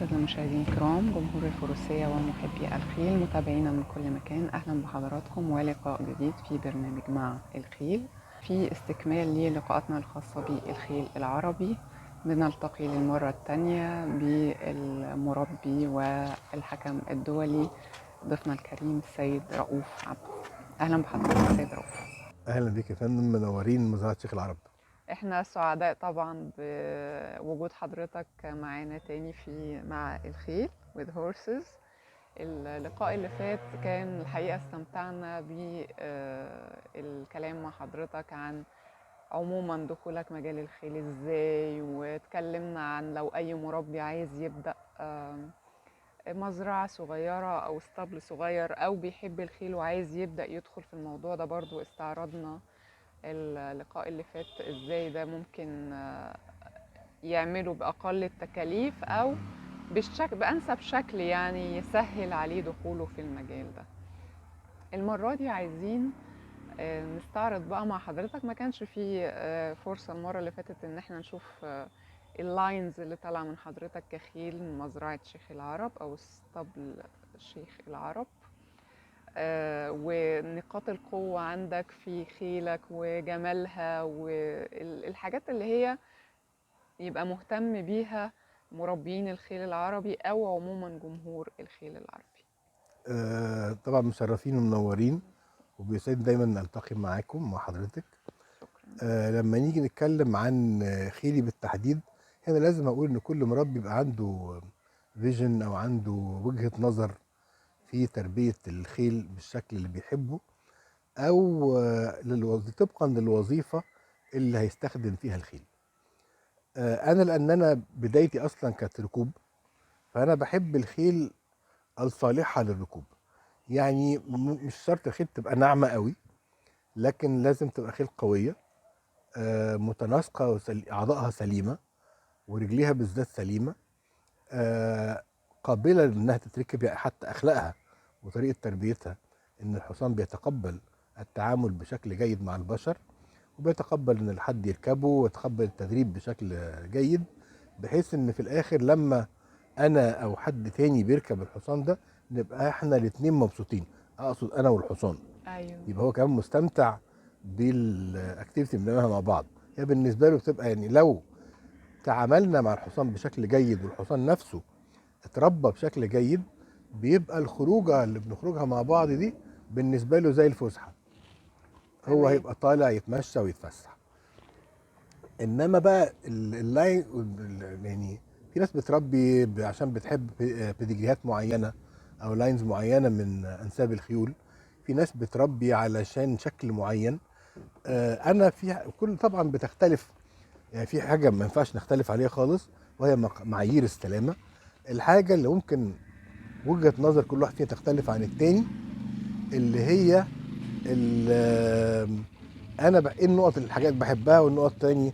الأعزاء المشاهدين الكرام، جمهور الفروسية ومحبي الخيل متابعينا من كل مكان، أهلا بحضراتكم ولقاء جديد في برنامج مع الخيل. في استكمال للقاءاتنا الخاصة بالخيل العربي، بنلتقي للمرة الثانية بالمربي والحكم الدولي ضيفنا الكريم السيد رؤوف عبد. أهلا بحضرتك السيد رؤوف. اهلا بيك يا فندم، منورين مزرعه شيخ العرب. احنا سعداء طبعا بوجود حضرتك معانا تاني في مع الخيل with horses. اللقاء اللي فات كان الحقيقة استمتعنا بالكلام مع حضرتك عن عموما دخولك مجال الخيل ازاي، واتكلمنا عن لو اي مربي عايز يبدأ مزرعة صغيرة او اسطبل صغير او بيحب الخيل وعايز يبدأ يدخل في الموضوع ده. برضو استعرضنا اللقاء اللي فات ازاي ده ممكن يعمله بأقل التكاليف أو بأنسب شكل، يعني يسهل عليه دخوله في المجال ده. المرة دي عايزين نستعرض بقى مع حضرتك، ما كانش فيه فرصة المرة اللي فاتت ان احنا نشوف اللاينز اللي طالعة من حضرتك كخيل من مزرعة شيخ العرب او اسطبل شيخ العرب، ونقاط القوة عندك في خيلك وجمالها والحاجات اللي هي يبقى مهتم بيها مربيين الخيل العربي أو عموما جمهور الخيل العربي. طبعا مشرفين ومنورين، وبيسعد دايما نلتقي معاكم مع حضرتك. شكرا. لما نيجي نتكلم عن خيلي بالتحديد، هنا لازم اقول ان كل مربي يبقى عنده فيجن او عنده وجهة نظر في تربية الخيل بالشكل اللي بيحبه، او طبقا للوظيفة اللي هيستخدم فيها الخيل. انا لان انا بدايتي اصلا كانت ركوب، فانا بحب الخيل الصالحة للركوب. يعني مش شرط الخيل تبقى ناعمة قوي، لكن لازم تبقى خيل قوية، متناسقة، أعضائها سليمة، ورجليها بالذات سليمة، قابلة إنها تتركب، يعني حتى أخلاقها وطريقة تربيتها إن الحصان بيتقبل التعامل بشكل جيد مع البشر، وبيتقبل إن الحد يركبه، ويتقبل التدريب بشكل جيد، بحيث إن في الآخر لما أنا أو حد تاني بيركب الحصان ده نبقى إحنا الاتنين مبسوطين. أقصد أنا والحصان، أيوه. يبقى هو كمان مستمتع بالاكتيفيتي اللي بنعملها مع بعض. هي بالنسبه له بتبقى، يعني لو تعاملنا مع الحصان بشكل جيد والحصان نفسه اتربى بشكل جيد، بيبقى الخروجه اللي بنخرجها مع بعض دي بالنسبه له زي الفسحه. هو تمام. هيبقى طالع يتمشى ويتفسح. انما بقى اللاين، يعني في ناس بتربي عشان بتحب بيديجريهات معينه او لاينز معينه من انساب الخيول. في ناس بتربي علشان شكل معين. انا في كل طبعا بتختلف. يعني في حاجه ما ينفعش نختلف عليها خالص، وهي معايير السلامه. الحاجه اللي ممكن وجهه نظر كل واحد فينا تختلف عن التاني، اللي هي انا ايه النقط، الحاجات بحبها، والنقط تاني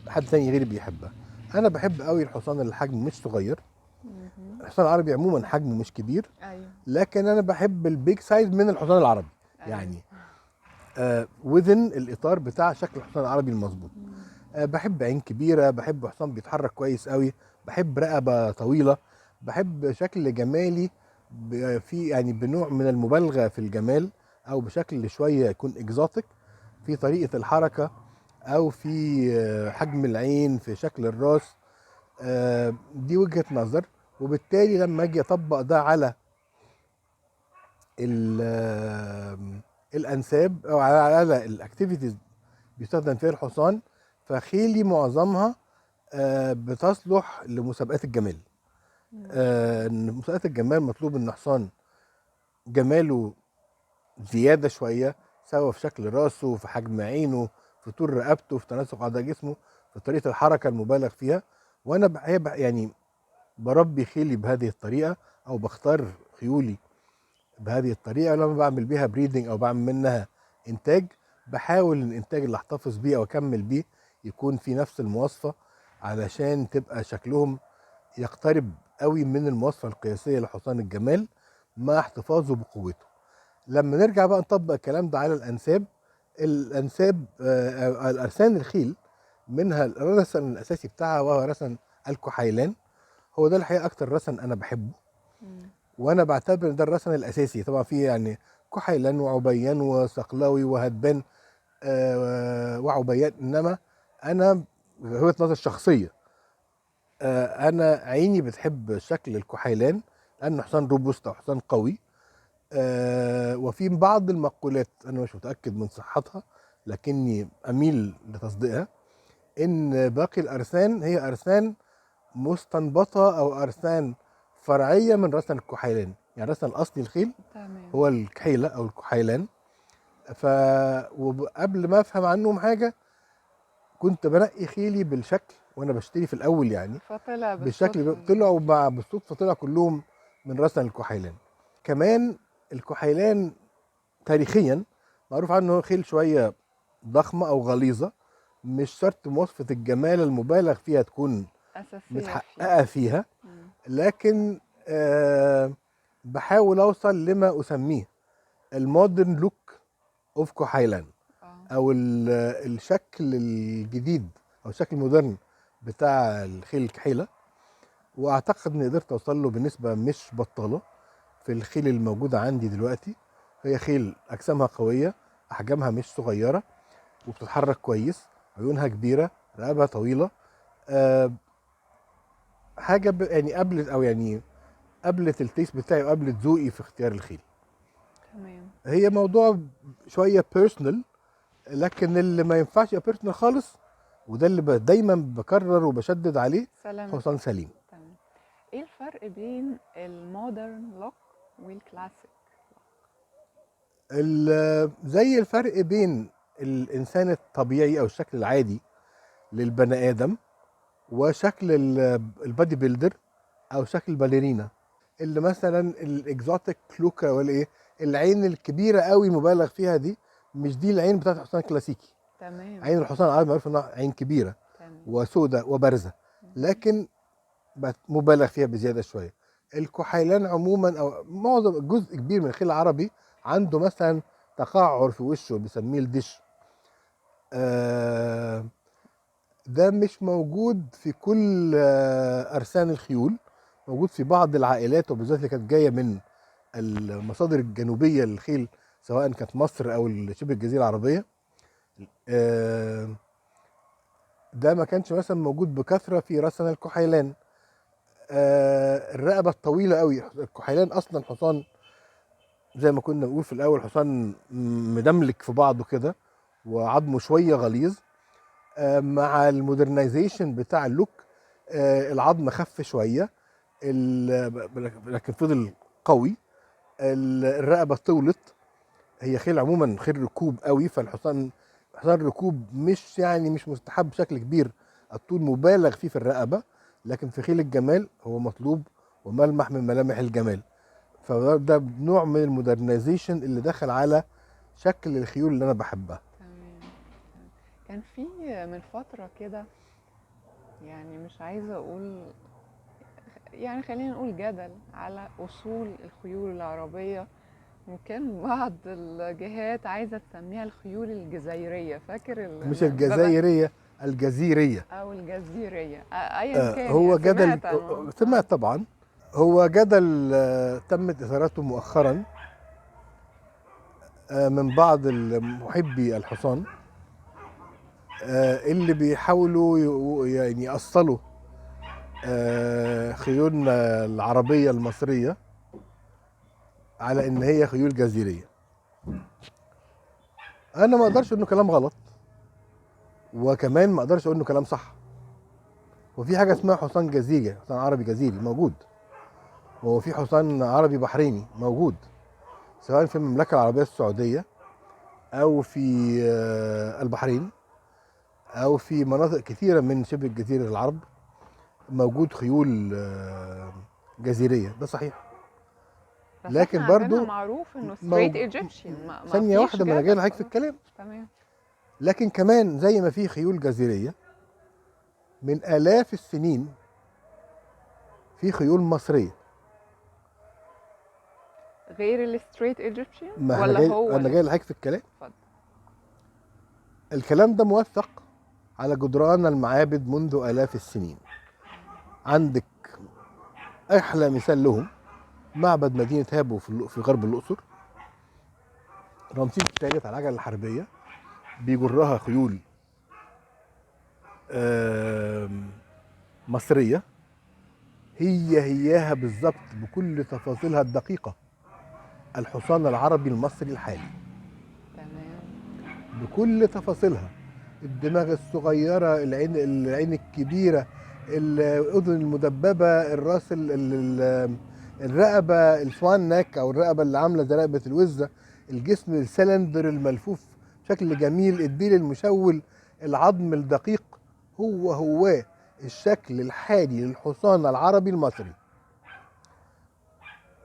حد تاني غيري بيحبها. انا بحب قوي الحصان اللي حجمه مش صغير. مهم. الحصان العربي عموما حجمه مش كبير، أيوه. لكن انا بحب البيج سايز من الحصان العربي. أيوه. يعني وذن الاطار بتاع شكل الحصان العربي المظبوط. بحب عين كبيره، بحب حصان بيتحرك كويس قوي، بحب رقبه طويله، بحب شكل جمالي في يعني بنوع من المبالغه في الجمال، او بشكل شويه يكون اكزوتيك في طريقه الحركه، او في حجم العين، في شكل الراس. دي وجهه نظر. وبالتالي لما اجي اطبق ده على الانساب او على الاكتيفيتيز بيستخدم فيها الحصان، فخيلي معظمها بتصلح لمسابقات الجمال. إن مسابقات الجمال مطلوب ان حصان جماله زياده شويه، سواء في شكل راسه، في حجم عينه، في طول رقبته، في تناسق اعضاء جسمه، في طريقه الحركه المبالغ فيها. وانا يعني بربي خيلي بهذه الطريقه، او بختار خيولي بهذه الطريقه. لما بعمل بيها بريدنج او بعمل منها انتاج، بحاول ان الانتاج اللي احتفظ بيه او اكمل بيه يكون في نفس المواصفه، علشان تبقى شكلهم يقترب قوي من المواصفه القياسيه لحصان الجمال مع احتفاظه بقوته. لما نرجع بقى نطبق الكلام ده على الانساب، الانساب الارسان الخيل منها الرسن الاساسي بتاعها وهو رسن الكحيلان. هو ده الحقيقه اكتر رسن انا بحبه، مم. وانا بعتبر ده الرسن الاساسي. طبعا في يعني كحيلان وعبيان وصقلاوي وهدبان وعبيان، انما انا وجهه نظر شخصيه انا عيني بتحب شكل الكحيلان لانه حصان روبوست او حصان قوي. وفي بعض المقولات انا مش متاكد من صحتها لكني اميل لتصديقها، ان باقي الارسان هي ارسان مستنبطه او ارسان فرعيه من رسن الكحيلان. يعني الرسن الاصلي الخيل تمام. هو الكحيله او الكحيلان. وقبل ما افهم عنهم حاجه كنت بنقي خيلي بالشكل وانا بشتري في الاول، يعني فطلع بالشكل بالصدفة. طلعوا بالصدفه طلع كلهم من رسن الكحيلان. كمان الكحيلان تاريخيا معروف عنه هو خيل شويه ضخمه او غليظه، مش شرط مواصفه الجمال المبالغ فيها تكون أساسية فيه. متحققه فيها، مم. لكن بحاول اوصل لما اسميه المودرن لوك اوف كحيلان، اه. او الشكل الجديد او الشكل المودرن بتاع الخيل الكحيله. واعتقد اني قدرت اوصل له بنسبه مش بطاله في الخيل الموجوده عندي دلوقتي. هي خيل اجسامها قويه، احجامها مش صغيره، وبتتحرك كويس، عيونها كبيره، رقبها طويله. أه حاجه يعني قبلت او يعني قبلت التيست بتاعي وقبلت ذوقي في اختيار الخيل. تمام. هي موضوع شويه بيرسونال، لكن اللي ما ينفعش يبقى بيرسونال خالص، وده اللي دايما بكرر وبشدد عليه، سلامة حصان الخيل. سليم. تمام. ايه الفرق بين المودرن لوك والكلاسيك؟ زي الفرق بين الانسان الطبيعي او الشكل العادي للبني ادم وشكل البادي بيلدر او شكل الباليرينا. اللي مثلا الاكزوتيك لوكا ولا ايه، العين الكبيره قوي مبالغ فيها دي، مش دي العين بتاعت الحصان الكلاسيكي. تمام. عين الحصان العربي معروف انها عين كبيره تمام. وسوداء وبارزه، مهم. لكن بقت مبالغ فيها بزياده شويه. الكحيلان عموما او معظم جزء كبير من الخيل العربي عنده مثلا تقعر في وشه بيسميه الدش. ده مش موجود في كل ارسان الخيول، موجود في بعض العائلات وبالذات اللي كانت جايه من المصادر الجنوبيه للخيل، سواء كانت مصر او شبه الجزيره العربيه. آه، ده ما كانش مثلا موجود بكثره في رسن الكحيلان. الرقبه الطويله قوي، الكحيلان اصلا حصان زي ما كنا بنقول في الاول، حصان مدملك في بعضه كده وعظمه شويه غليظ. مع المودرنايزيشن بتاع اللوك العظم خف شويه، لكن فضل قوي. الرقبه طولت. هي خيل عموما خيل ركوب قوي، فالحصان حصان ركوب مش يعني مش مستحب بشكل كبير الطول مبالغ فيه في الرقبه، لكن في خيل الجمال هو مطلوب وملمح من ملامح الجمال. فده نوع من المودرنايزيشن اللي دخل على شكل الخيول اللي انا بحبها. تمام. تمام. كان في من فترة كده، يعني مش عايزة أقول، يعني خلينا نقول جدل على أصول الخيول العربية، وكان بعض الجهات عايزة تسميها الخيول الجزائرية. فاكر مش بقى؟ الجزائريه، الجزيريه. أو الجزيرية، أيا كان، هو يعني جدل، سمعت عنه. سمعت طبعا. هو جدل تمت اثارته مؤخرا من بعض محبي الحصان اللي بيحاولوا يعني يأصلوا خيولنا العربية المصرية على ان هي خيول جزيرية. انا ما اقدرش انه كلام غلط، وكمان ما اقدرش اقول انه كلام صح. وفي حاجة اسمها حصان جزيري، حصان عربي جزيري موجود، وفي حصان عربي بحريني موجود، سواء في المملكة العربية السعودية او في البحرين او في مناطق كثيرة من شبه جزيرة العرب موجود خيول جزيرية. ده صحيح، بس احنا لكن عندنا برضو معروف انه straight موج... Egyptian، ما ثانية فيش واحدة ما انا جاي جدل لحضرتك في خلاص. الكلام. تمام. لكن كمان زي ما في خيول جزيرية من آلاف السنين في خيول مصرية. غير ال straight Egyptian ما انا ولا جاي هو انا جاي لحضرتك في الكلام. اتفضل. الكلام ده موثق على جدران المعابد منذ آلاف السنين. عندك احلى مثال لهم معبد مدينه هابو في غرب الاقصر. رمسيس الثالث على العجله الحربيه بيجرها خيول آم، مصريه، هياها بالظبط بكل تفاصيلها الدقيقه الحصان العربي المصري الحالي، تمام. بكل تفاصيلها. الدماغ الصغيرة، العين الكبيرة، الأذن المدببة، الراس الرقبة السوان ناك أو الرقبة اللي عاملة زي رقبة الوزة، الجسم السلندر الملفوف بشكل جميل، الديل المشول، العظم الدقيق، هو الشكل الحالي للحصان العربي المصري.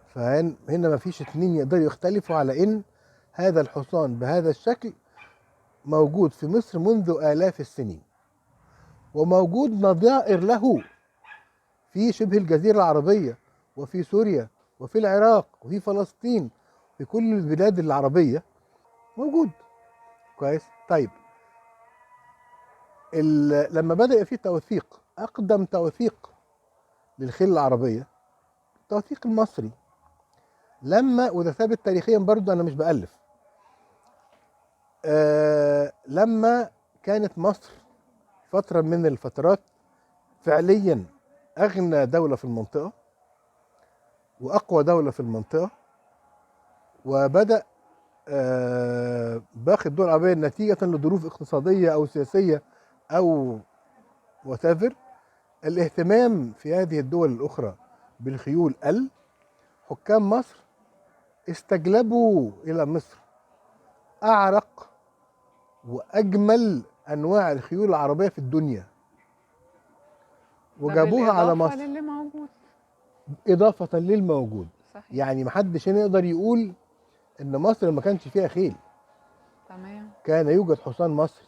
فهنا مفيش اتنين يقدروا يختلفوا على ان هذا الحصان بهذا الشكل موجود في مصر منذ آلاف السنين، وموجود نظائر له في شبه الجزيرة العربية وفي سوريا وفي العراق وفي فلسطين، في كل البلاد العربية موجود. كويس. طيب لما بدأ يبقى في توثيق، أقدم توثيق للخيل العربية التوثيق المصري. وده ثابت تاريخيا برضه، أنا مش بألف. لما كانت مصر فترة من الفترات فعليا أغنى دولة في المنطقة وأقوى دولة في المنطقة، وبدأ باقي الدول العربية نتيجة لظروف اقتصادية أو سياسية أو whatever، الاهتمام في هذه الدول الأخرى بالخيول قل. حكام مصر استجلبوا إلى مصر أعرق وأجمل أنواع الخيول العربية في الدنيا ده وجابوها على بالإضافة مصر للي موجود. إضافة للموجود. صحيح. يعني محدش هنا يقدر يقول إن مصر ما كانش فيها خيل. تمام. كان يوجد حصان مصري،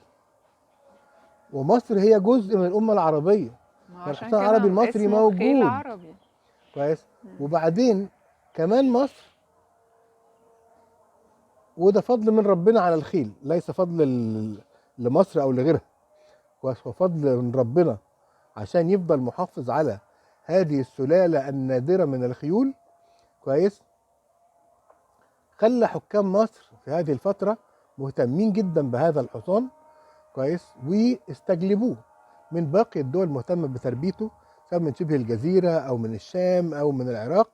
ومصر هي جزء من الأمة العربية، ما هو كان عشان الحصان العربي كده المصري اسمه خيل موجود. عربي. كويس. وبعدين كمان مصر، وده فضل من ربنا على الخيل، ليس فضل لمصر أو لغيرها، هو فضل من ربنا عشان يفضل محافظ على هذه السلالة النادرة من الخيول. كويس. خلى حكام مصر في هذه الفترة مهتمين جدا بهذا الحصان. كويس. واستجلبوه من باقي الدول المهتمة بتربيته، سواء من شبه الجزيرة أو من الشام أو من العراق،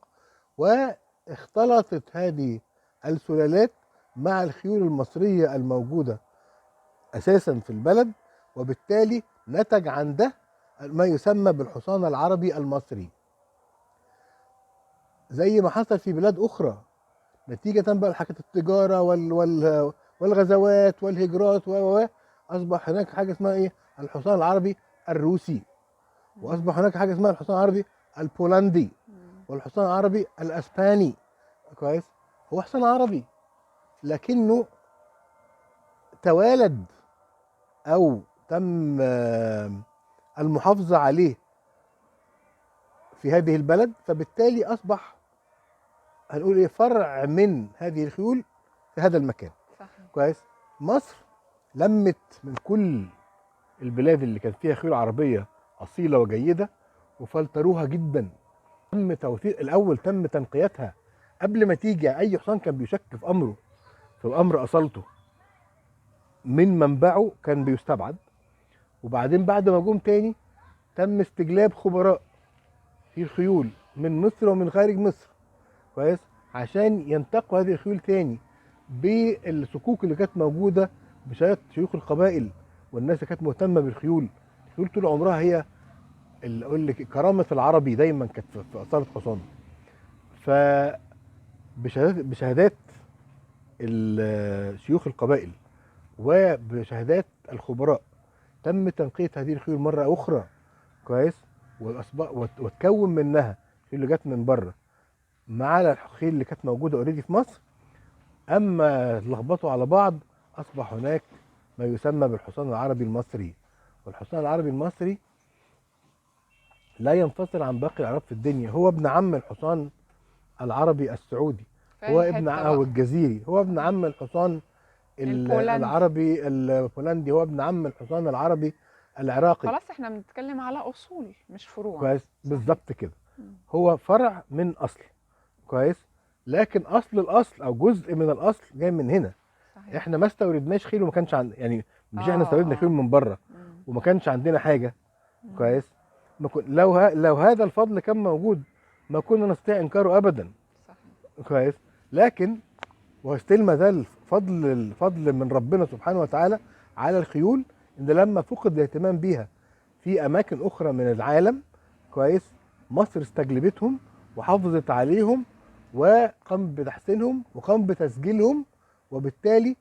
واختلطت هذه السلالات مع الخيول المصرية الموجودة أساسا في البلد، وبالتالي نتج عن ده ما يسمى بالحصان العربي المصري، زي ما حصل في بلاد أخرى نتيجة بقى لحاجة التجارة والغزوات والهجرات أصبح هناك حاجة اسمها إيه؟ الحصان العربي الروسي، وأصبح هناك حاجة اسمها الحصان العربي البولندي، والحصان العربي الأسباني. كويس. هو حصان عربي لكنه توالد أو تم المحافظة عليه في هذه البلد، فبالتالي أصبح هنقول إيه فرع من هذه الخيول في هذا المكان. صحيح. كويس. مصر لمت من كل البلاد اللي كان فيها خيول عربية أصيلة وجيدة وفلتروها جدا. تم توثيق الأول، تم تنقيتها قبل ما تيجي. أي حصان كان بيشك في أمره، في أمر أصالته من منبعه، كان بيستبعد. وبعدين بعد ما جم تاني تم استجلاب خبراء في الخيول من مصر ومن خارج مصر. كويس. عشان ينتقوا هذه الخيول تاني بالصكوك اللي كانت موجوده بشهاده شيوخ القبائل والناس اللي كانت مهتمه بالخيول. الخيول طول عمرها هي اللي اقول لك كرامه العربي دايما كانت في اصاله حصانه. ف بشهادات شيوخ القبائل وبشهادات الخبراء تم تنقية هذه الخيول مرة أخرى. كويس. وتكون منها الخيول اللي جت من بره مع الخيل اللي كانت موجودة اوريدي في مصر. أما اتلخبطوا على بعض أصبح هناك ما يسمى بالحصان العربي المصري. والحصان العربي المصري لا ينفصل عن باقي الأعراب في الدنيا، هو ابن عم الحصان العربي السعودي، في هو أي ابن حتة أو بقى. الجزيري، هو ابن عم الحصان البولندي. العربي البولندي، هو ابن عم الحصان العربي العراقي. خلاص احنا بنتكلم على أصول مش فروع. كويس. صحيح. بالظبط كده. هو فرع من اصل كويس، لكن اصل الاصل او جزء من الاصل جاي من هنا. صحيح. احنا ما استوردناش خيل وما كانش يعني مش احنا استوردنا خيل من بره وما كانش عندنا حاجه كويس. ما كن... لو هذا الفضل كان موجود ما كنا نستطيع انكاره ابدا. صحيح. كويس، لكن وستيل ما زال الفضل من ربنا سبحانه وتعالى على الخيول، ان لما فقد الاهتمام بيها في اماكن اخرى من العالم كويس، مصر استجلبتهم وحافظت عليهم وقام بتحسينهم وقام بتسجيلهم، وبالتالي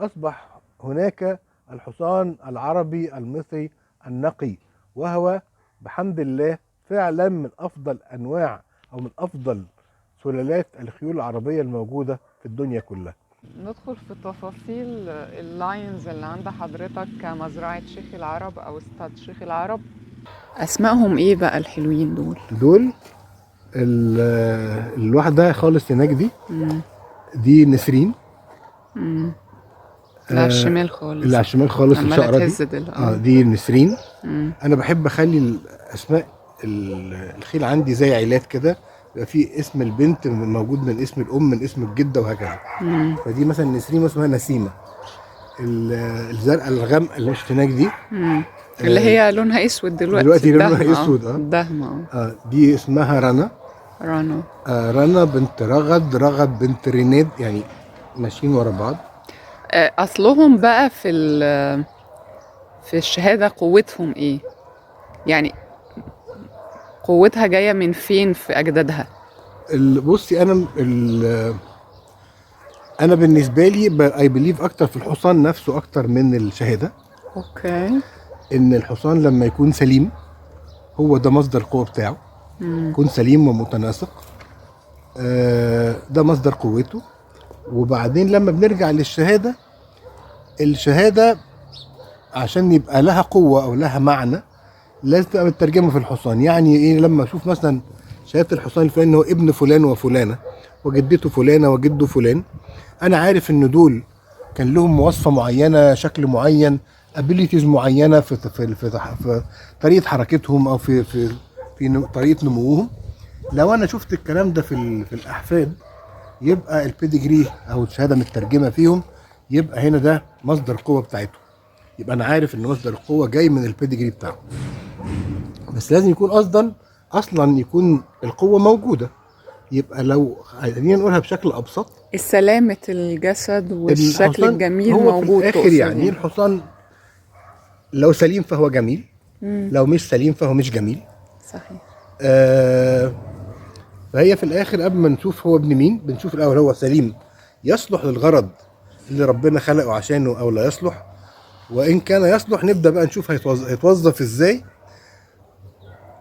اصبح هناك الحصان العربي المصري النقي، وهو بحمد الله فعلا من افضل انواع او من افضل سلالات الخيول العربيه الموجوده في الدنيا كلها. ندخل في تفاصيل اللاينز اللي عند حضرتك كمزرعة شيخ العرب أو استاد شيخ العرب. أسمائهم إيه بقى الحلوين دول الواحدة خالص هناك دي نسرين. اللي على الشمال خالص، اللي على الشمال خالص الشقرة دي نسرين. أنا بحب أخلي الأسماء الخيل عندي زي عيلات كده، يبقى في اسم البنت موجود من اسم الام من اسم الجده وهكذا. فدي مثلا نسرين اسمها نسيمه. الزرقاء الغامقه اللي مش هناك دي اللي هي لونها اسود دلوقتي لونها اسود. الدهمه. دي اسمها رنا. رنا بنت رغد بنت ريناد، يعني ماشيين ورا بعض. اصلهم بقى في الشهاده قوتهم ايه؟ يعني قوتها جايه من فين في اجدادها؟ بصي انا بالنسبه لي اي بليف اكتر في الحصان نفسه اكتر من الشهاده. اوكي. ان الحصان لما يكون سليم هو ده مصدر القوه بتاعه. يكون سليم ومتناسق، ده مصدر قوته. وبعدين لما بنرجع للشهاده، الشهاده عشان يبقى لها قوه او لها معنى لازم تبقى مترجمه في الحصان. يعني ايه؟ لما اشوف مثلا شهاده الحصان الفلاني هو ابن فلان وفلانه وجدته فلانه وجده فلان، انا عارف ان دول كان لهم مواصفه معينه، شكل معين، ابيليتيز معينه في طريقه حركتهم او في طريقه نموهم. لو انا شفت الكلام ده في الاحفاد، يبقى البيديجري او الشهاده مترجمه فيهم، يبقى هنا ده مصدر القوه بتاعته. يبقى انا عارف ان مصدر القوه جاي من البيديجري بتاعه. بس لازم يكون اصلا يكون القوه موجوده. يبقى لو عايزين نقولها بشكل ابسط، سلامه الجسد والشكل الجميل هو موجود في الاخر. يعني الحصان لو سليم فهو جميل، لو مش سليم فهو مش جميل. صحيح. فهي في الاخر قبل ما نشوف هو ابن مين، بنشوف الاول هو سليم يصلح للغرض اللي ربنا خلقه عشانه او لا يصلح. وان كان يصلح نبدا بقى نشوف هيتوظف ازاي.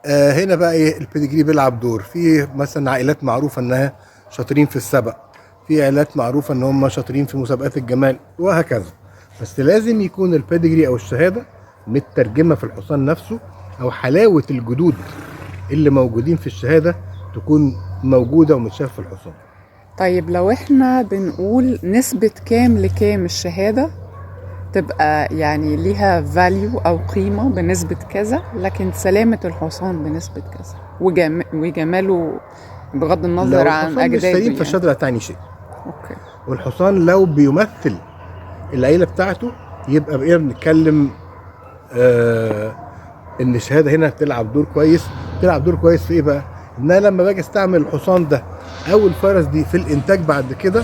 هنا بقى ايه البيديجري بيلعب دور. في مثلا عائلات معروفه انها شاطرين في السبق، في عائلات معروفه ان هم شاطرين في مسابقات الجمال وهكذا. بس لازم يكون البيديجري او الشهاده مترجمه في الحصان نفسه، او حلاوه الجدود اللي موجودين في الشهاده تكون موجوده ومتشافه في الحصان. طيب لو احنا بنقول نسبه كام لكام الشهاده تبقى يعني ليها فاليو او قيمه بنسبه كذا، لكن سلامه الحصان بنسبه كذا وجماله بغض النظر عن اجداده؟ لو الحصان مش سليم فالشهاده لا تعني شيء. اوكي. والحصان لو بيمثل العيله بتاعته يبقى بقينا بنتكلم ان الشهاده هنا تلعب دور كويس. تلعب دور كويس في ايه بقى؟ ان انا لما باجي استعمل الحصان ده او الفرس دي في الانتاج بعد كده،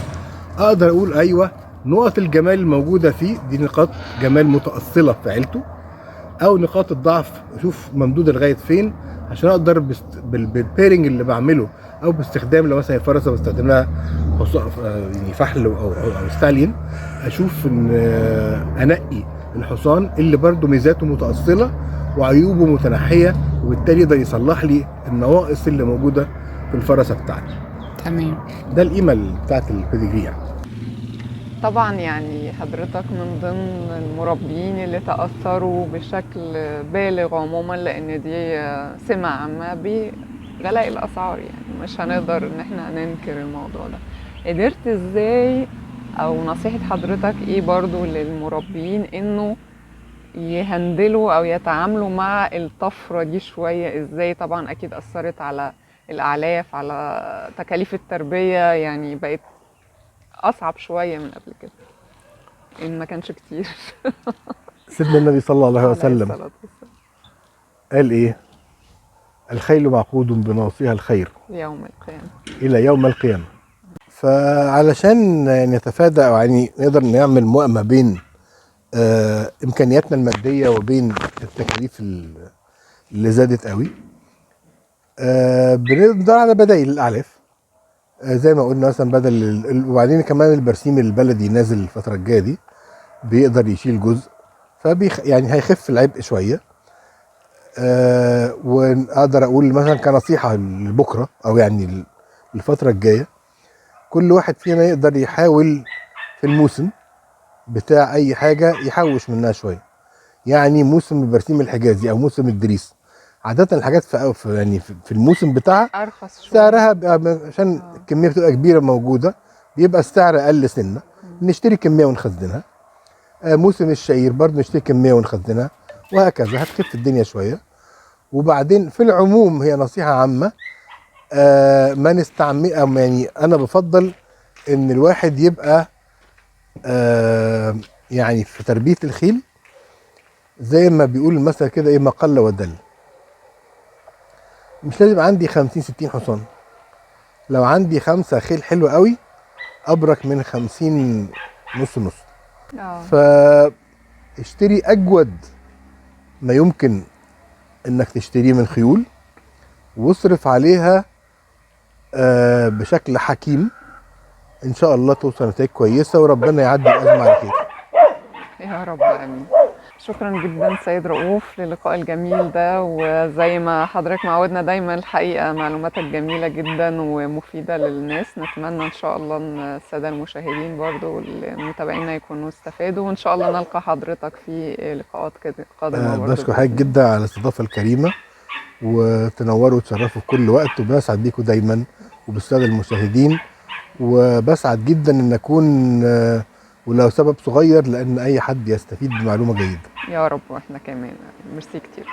اقدر اقول ايوه نقط الجمال الموجوده فيه دي نقاط جمال متاصله في عيلته، او نقاط الضعف اشوف ممدوده لغايه فين، عشان اقدر بالبيرنج اللي بعمله او باستخدام لو مثلا الفرسه بستخدم لها يعني فحل او ستالين، اشوف ان انقي الحصان اللي برده ميزاته متاصله وعيوبه متنحيه، وبالتالي يقدر يصلح لي النواقص اللي موجوده في الفرسه بتاعتي. تمام. ده القيمه بتاعت البيديجري يعني. طبعا يعني حضرتك من ضمن المربيين اللي تأثروا بشكل بالغ عموما، لأن دي سمة عامة بغلاء الأسعار، يعني مش هنقدر إن احنا ننكر الموضوع ده. قدرت ازاي أو نصيحة حضرتك ايه برضو للمربيين إنه يهندلوا أو يتعاملوا مع الطفرة دي شوية ازاي؟ طبعا أكيد أثرت على الأعلاف، على تكاليف التربية، يعني بقت أصعب شوية من قبل كده إن ما كانش كتير. سيدنا النبي صلى الله عليه عليه وسلم الصلاة والسلام. قال ايه؟ الخيل معقود بناصيها الخير يوم القيامة. الى يوم القيامه. فعلشان نتفادى او يعني نقدر نعمل موائمه بين امكانياتنا الماديه وبين التكاليف اللي زادت قوي، بندور على بدائل الاعلاف. زي ما قلنا مثلا بدل وبعدين كمان البرسيم البلدي نازل الفتره الجايه دي بيقدر يشيل جزء، يعني هيخف العبء شويه. واقدر اقول مثلا كنصيحه لبكره او يعني الفتره الجايه، كل واحد فينا يقدر يحاول في الموسم بتاع اي حاجه يحوش منها شويه. يعني موسم البرسيم الحجازي او موسم الدريس، عاده الحاجات يعني في الموسم بتاعها أرخص شوية. سعرها بيبقى عشان اه. الكميه بتبقى كبيره موجوده، بيبقى السعر اقل سنه، نشتري كميه ونخزنها. موسم الشعير برضه نشتري كميه ونخزنها، وهكذا هتخف الدنيا شويه. وبعدين في العموم هي نصيحه عامه، ما نستعمل يعني انا بفضل ان الواحد يبقى يعني في تربيه الخيل زي ما بيقول المثل كده ايه، ما قل ودل. مش لازم عندي 50 60 حصان، لو عندي 5 خيل حلو قوي ابرك من 50 نص نص. اه. فاشتري اجود ما يمكن انك تشتريه من خيول، واصرف عليها بشكل حكيم، ان شاء الله توصل نتائج كويسه وربنا يعدي الازمه على خير. يا رب امين. شكرا جدا سيد رؤوف للقاء الجميل ده، وزي ما حضرتك معودنا دايما الحقيقه معلوماتك جميله جدا ومفيده للناس. نتمنى ان شاء الله ان الساده المشاهدين برضو والمتابعين يكونوا استفادوا، وان شاء الله نلقى حضرتك في لقاءات كده قادمه برضو بشكر حضرتك باذن الله. جدا على الاستضافه الكريمه، وتنوروا وتشرفوا في كل وقت، وبسعد بيكم دايما وبالساده المشاهدين. وبسعد جدا ان اكون ولو سبب صغير، لان اي حد يستفيد بمعلومه جيده. يا رب، واحنا كمان. ميرسي كتير.